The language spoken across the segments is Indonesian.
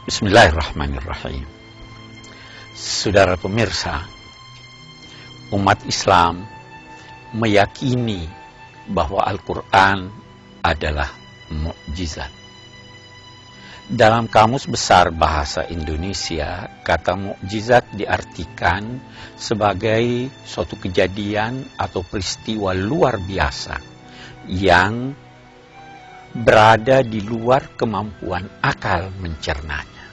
Bismillahirrahmanirrahim. Saudara pemirsa, umat Islam meyakini bahwa Al-Quran adalah mukjizat. Dalam Kamus Besar Bahasa Indonesia, kata mukjizat diartikan sebagai suatu kejadian atau peristiwa luar biasa yang berada di luar kemampuan akal mencernanya.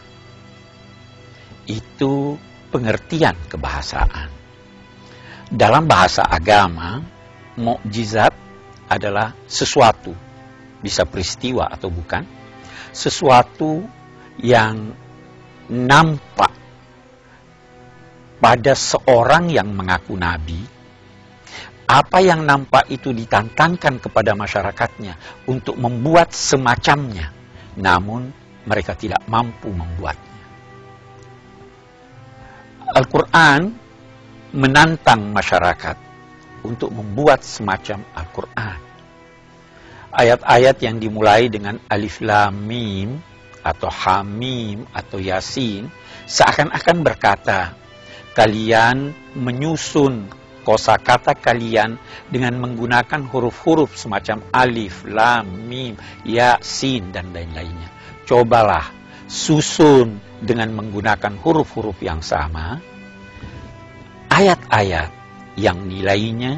Itu pengertian kebahasaan. Dalam bahasa agama, mukjizat adalah sesuatu, bisa peristiwa atau bukan, sesuatu yang nampak pada seorang yang mengaku nabi. Apa yang nampak itu ditantangkan kepada masyarakatnya untuk membuat semacamnya, namun mereka tidak mampu membuatnya. Al-Quran menantang masyarakat untuk membuat semacam Al-Quran. Ayat-ayat yang dimulai dengan Alif Lam Mim atau Hamim atau Yasin seakan-akan berkata, kalian menyusun kosakata kalian dengan menggunakan huruf-huruf semacam Alif, Lam, Mim, Yasin dan lain-lainnya. Cobalah susun dengan menggunakan huruf-huruf yang sama ayat-ayat yang nilainya,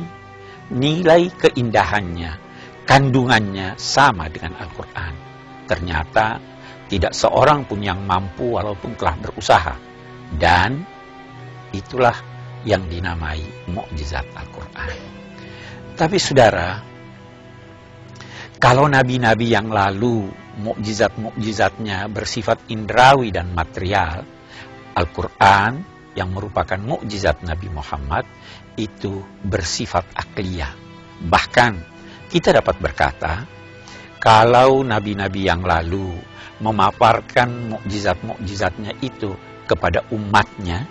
nilai keindahannya, kandungannya sama dengan Al-Quran. Ternyata tidak seorang pun yang mampu walaupun telah berusaha. Dan itulah yang dinamai mukjizat Al-Quran. Tapi saudara, kalau nabi-nabi yang lalu mukjizat-mukjizatnya bersifat indrawi dan material, Al-Quran yang merupakan mukjizat Nabi Muhammad itu bersifat akliyah. Bahkan kita dapat berkata, kalau nabi-nabi yang lalu memaparkan mukjizat-mukjizatnya itu kepada umatnya,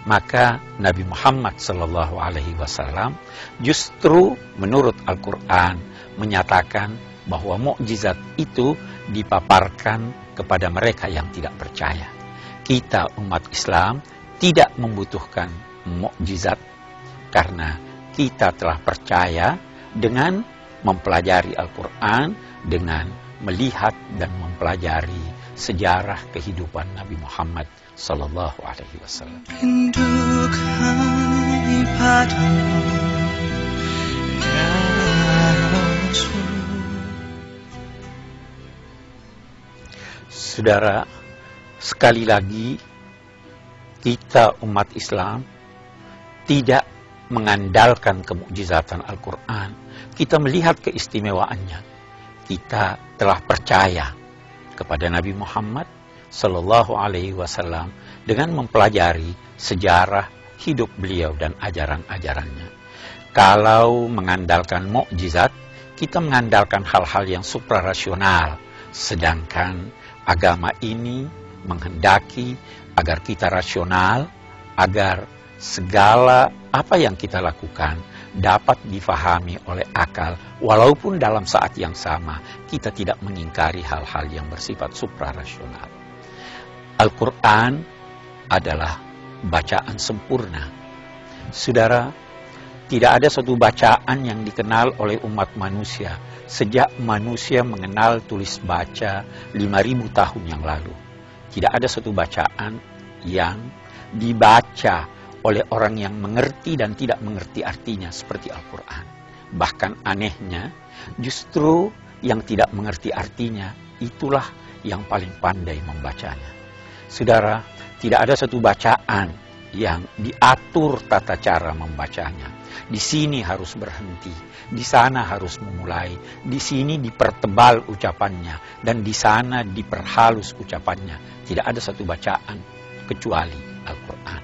maka Nabi Muhammad SAW justru menurut Al-Quran menyatakan bahwa mukjizat itu dipaparkan kepada mereka yang tidak percaya. Kita umat Islam tidak membutuhkan mukjizat karena kita telah percaya dengan mempelajari Al-Quran, dengan melihat dan mempelajari sejarah kehidupan Nabi Muhammad sallallahu alaihi wasallam. Saudara, sekali lagi kita umat Islam tidak mengandalkan kemukjizatan Al-Quran. Kita melihat keistimewaannya. Kita telah percaya kepada Nabi Muhammad sallallahu alaihi wasallam dengan mempelajari sejarah hidup beliau dan ajaran-ajarannya. Kalau mengandalkan mukjizat, kita mengandalkan hal-hal yang suprarasional, sedangkan agama ini menghendaki agar kita rasional, agar segala apa yang kita lakukan dapat difahami oleh akal, walaupun dalam saat yang sama kita tidak mengingkari hal-hal yang bersifat suprarasional. Al-Quran adalah bacaan sempurna. Saudara, tidak ada satu bacaan yang dikenal oleh umat manusia sejak manusia mengenal tulis baca 5.000 tahun yang lalu. Tidak ada satu bacaan yang dibaca oleh orang yang mengerti dan tidak mengerti artinya seperti Al-Quran. Bahkan anehnya, justru yang tidak mengerti artinya itulah yang paling pandai membacanya. Saudara, tidak ada satu bacaan yang diatur tata cara membacanya. Di sini harus berhenti, di sana harus memulai, di sini dipertebal ucapannya, dan di sana diperhalus ucapannya. Tidak ada satu bacaan kecuali Al-Quran.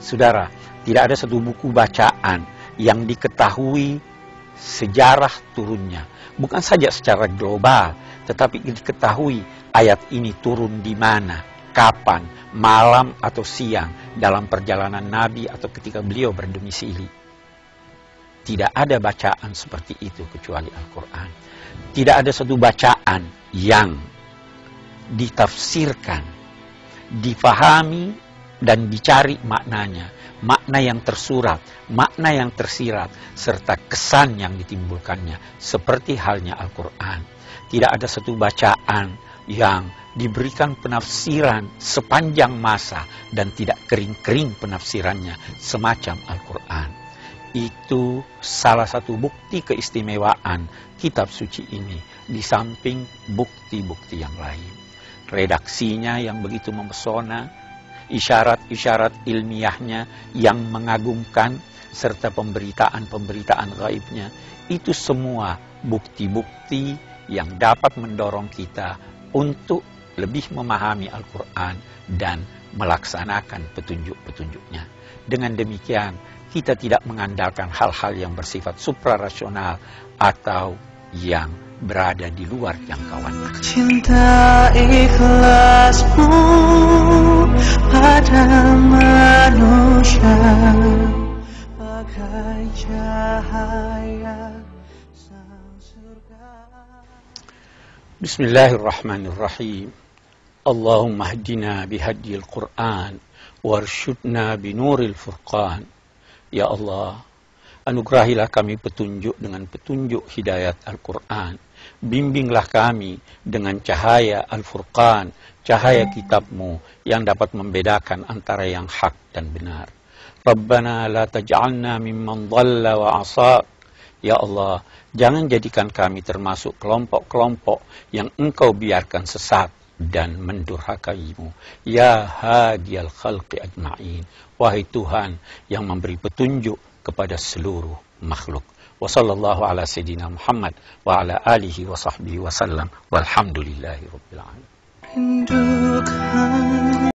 Saudara, tidak ada satu buku bacaan yang diketahui sejarah turunnya. Bukan saja secara global, tetapi diketahui ayat ini turun di mana, kapan, malam atau siang, dalam perjalanan Nabi atau ketika beliau berdomisili. Tidak ada bacaan seperti itu kecuali Al-Quran. Tidak ada satu bacaan yang ditafsirkan, difahami, dan dicari maknanya. Makna yang tersurat, makna yang tersirat, serta kesan yang ditimbulkannya. Seperti halnya Al-Quran. Tidak ada satu bacaan yang diberikan penafsiran sepanjang masa dan tidak kering-kering penafsirannya semacam Al-Quran. Itu salah satu bukti keistimewaan kitab suci ini di samping bukti-bukti yang lain. Redaksinya yang begitu memesona, isyarat-isyarat ilmiahnya yang mengagumkan, serta pemberitaan-pemberitaan gaibnya, itu semua bukti-bukti yang dapat mendorong kita untuk lebih memahami Al-Quran dan melaksanakan petunjuk-petunjuknya. Dengan demikian, kita tidak mengandalkan hal-hal yang bersifat suprarasional atau yang berada di luar jangkauan. Cinta ikhlasmu pada manusia bagai cahaya sang surga. Bismillahirrahmanirrahim. Allahumma hdina bihadil Qur'an warsyudna binuril furqan. Ya Allah, anugerahilah kami petunjuk dengan petunjuk hidayat Al-Quran. Bimbinglah kami dengan cahaya Al-Furqan, cahaya kitab-Mu yang dapat membedakan antara yang hak dan benar. Rabbana la taj'alna mimman dhalla wa asa. Ya Allah, jangan jadikan kami termasuk kelompok-kelompok yang Engkau biarkan sesat dan mendurhakai-Mu. Ya hadiyal khalqi ajma'in. Wahai Tuhan yang memberi petunjuk kepada seluruh makhluk. Wa sallallahu ala sayyidina Muhammad wa ala alihi wa sahbihi wa sallam. Walhamdulillahi rabbil alamin.